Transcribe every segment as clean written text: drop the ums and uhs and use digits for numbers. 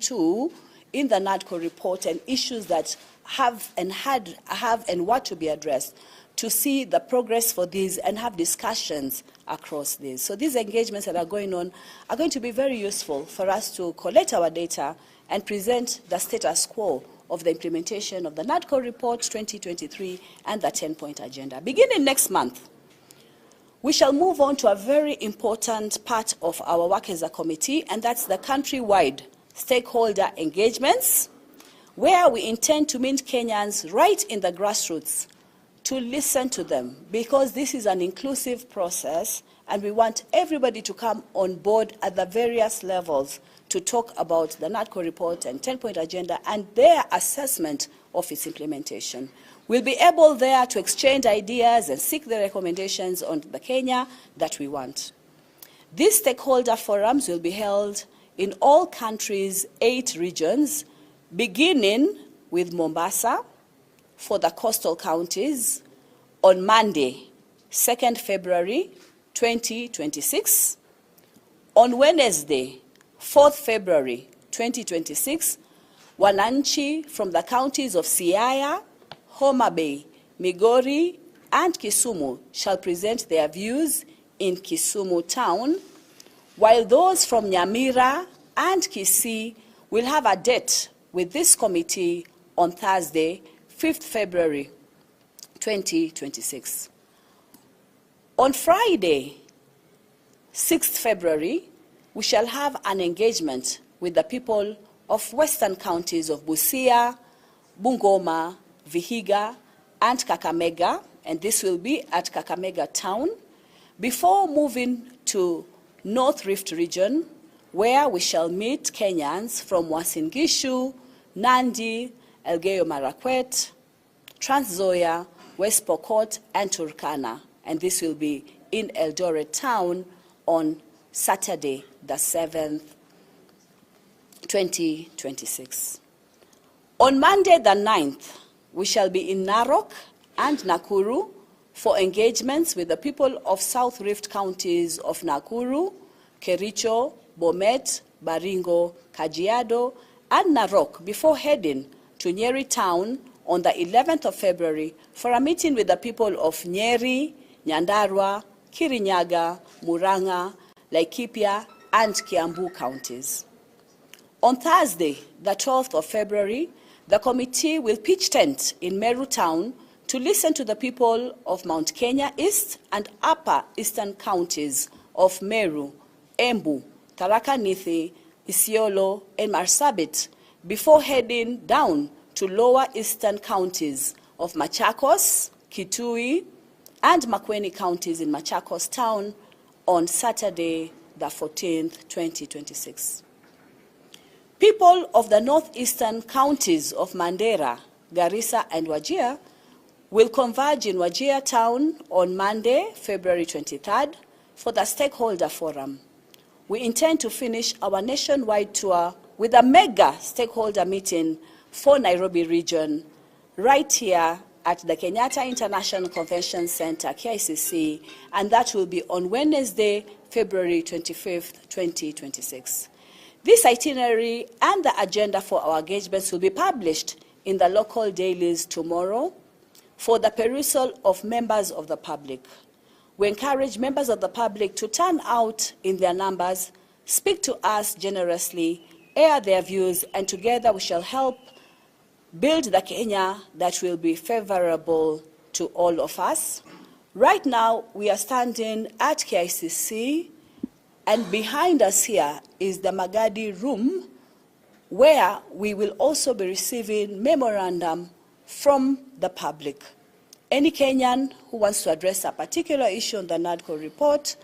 to in the Nadco report and issues that have and were to be addressed, to see the progress for these and have discussions across these. So these engagements that are going on are going to be very useful for us to collect our data and present the status quo of the implementation of the Nadco report 2023 and the 10-point agenda. Beginning next month, we shall move on to a very important part of our work as a committee, and that's the country-wide stakeholder engagements, where we intend to meet Kenyans right in the grassroots to listen to them, because this is an inclusive process and we want everybody to come on board at the various levels to talk about the Nadco report and 10-point agenda and their assessment of its implementation. We'll be able there to exchange ideas and seek the recommendations on the Kenya that we want. These stakeholder forums will be held in all countries' 8 regions, beginning with Mombasa for the coastal counties on Monday, 2nd February 2026. On Wednesday, 4th February 2026, wananchi from the counties of Siaya, Homa Bay, Migori, and Kisumu shall present their views in Kisumu town, while those from Nyamira and Kisii will have a date with this committee on Thursday, 5th February 2026. On Friday, 6th February, we shall have an engagement with the people of western counties of Busia, Bungoma, Vihiga, and Kakamega, and this will be at Kakamega town, before moving to North Rift region, where we shall meet Kenyans from Uasin Gishu, Nandi, Elgeyo Marakwet, Trans Nzoia, West Pokot, and Turkana, and this will be in Eldoret town on Saturday, the 7th, 2026. On Monday, the 9th, we shall be in Narok and Nakuru for engagements with the people of South Rift counties of Nakuru, Kericho, Bomet, Baringo, Kajiado, and Narok before heading to Nyeri town on the 11th of February for a meeting with the people of Nyeri, Nyandarua, Kirinyaga, Murang'a, Laikipia, and Kiambu counties. On Thursday, the 12th of February, the committee will pitch tent in Meru town to listen to the people of Mount Kenya East and Upper Eastern counties of Meru, Embu, Tharaka Nithi, Isiolo, and Marsabit before heading down to Lower Eastern counties of Machakos, Kitui, and Makwiny counties in Machakos town on Saturday, the 14th, 2026. People of the northeastern counties of Mandera, Garissa, and Wajir will converge in Wajir town on Monday, February 23rd, for the stakeholder forum. We intend to finish our nationwide tour with a mega stakeholder meeting for Nairobi region, right here at the Kenyatta International Convention Center, KICC, and that will be on Wednesday, February 25th, 2026. This itinerary and the agenda for our engagements will be published in the local dailies tomorrow for the perusal of members of the public. We encourage members of the public to turn out in their numbers, speak to us generously, air their views, and together we shall help build the Kenya that will be favorable to all of us. Right now, we are standing at KICC, and behind us here is the Magadi room, where we will also be receiving memorandum from the public. Any Kenyan who wants to address a particular issue on the Nadco report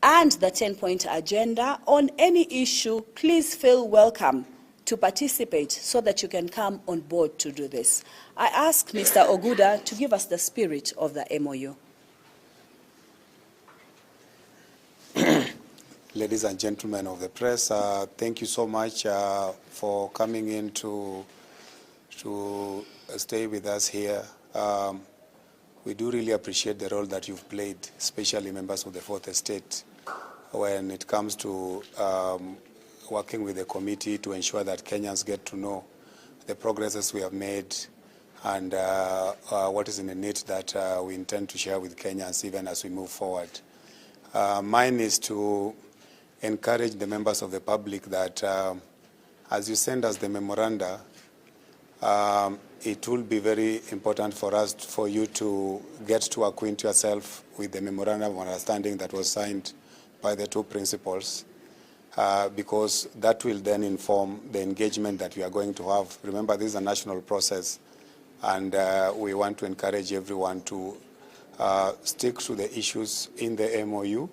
and the 10-point agenda on any issue, please feel welcome to participate so that you can come on board to do this. I ask Mr. Oguda to give us the spirit of the MOU. Ladies and gentlemen of the press, thank you so much for coming in to stay with us here. We do really appreciate the role that you've played, especially members of the Fourth Estate, when it comes to working with the committee to ensure that Kenyans get to know the progresses we have made and what is in the need that we intend to share with Kenyans even as we move forward. Mine is to encourage the members of the public that as you send us the memoranda, it will be very important for you to get to acquaint yourself with the memorandum of understanding that was signed by the two principals, because that will then inform the engagement that we are going to have. Remember, this is a national process, and we want to encourage everyone to stick to the issues in the MOU,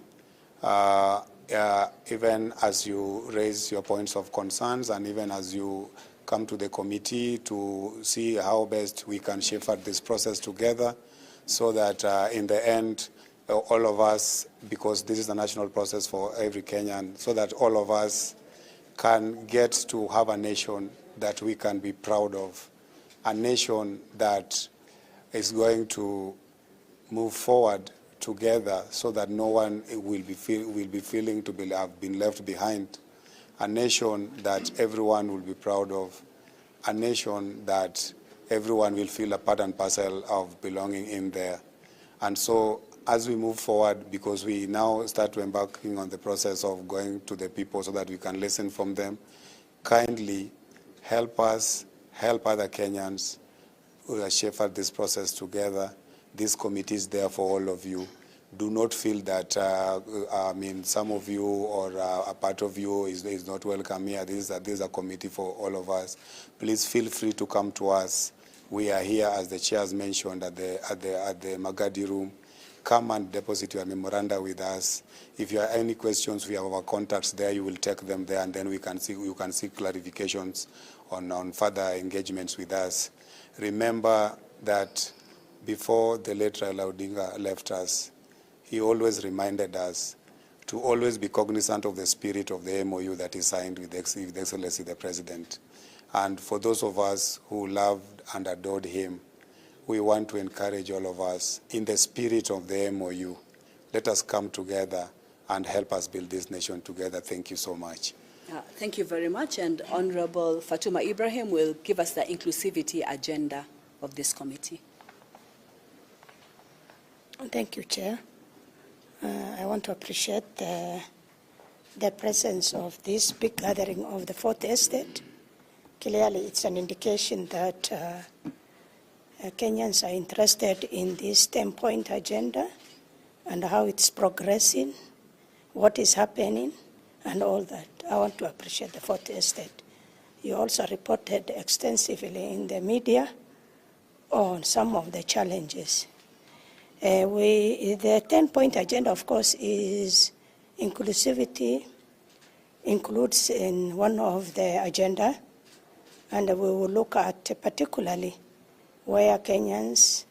even as you raise your points of concerns and even as you come to the committee to see how best we can shepherd this process together so that in the end, all of us, because this is a national process for every Kenyan, so that all of us can get to have a nation that we can be proud of, a nation that is going to move forward together so that no one will be feeling to have been left behind, a nation that everyone will be proud of, a nation that everyone will feel a part and parcel of belonging in there. And so as we move forward, because we now start embarking on the process of going to the people so that we can listen from them, kindly help us, help other Kenyans shepherd this process together. This committee is there for all of you. Do not feel that, some of you or a part of you is not welcome here. This is a committee for all of us. Please feel free to come to us. We are here, as the chairs mentioned, at the Magadi room. Come and deposit your memoranda with us. If you have any questions, we have our contacts there. You will take them there, and then you can see clarifications on further engagements with us. Remember that before the late Raila Odinga left us, he always reminded us to always be cognizant of the spirit of the MOU that he signed with Excellency the President. And for those of us who loved and adored him, we want to encourage all of us in the spirit of the MOU. Let us come together and help us build this nation together. Thank you so much. Thank you very much. And Honorable Fatuma Ibrahim will give us the inclusivity agenda of this committee. Thank you, Chair. I want to appreciate the presence of this big gathering of the Fourth Estate. Clearly, it's an indication that Kenyans are interested in this 10-point agenda and how it's progressing, what is happening, and all that. I want to appreciate the Fourth Estate. You also reported extensively in the media on some of the challenges. The 10-point agenda, of course, is inclusivity, includes in one of the agenda, and we will look at particularly where Kenyans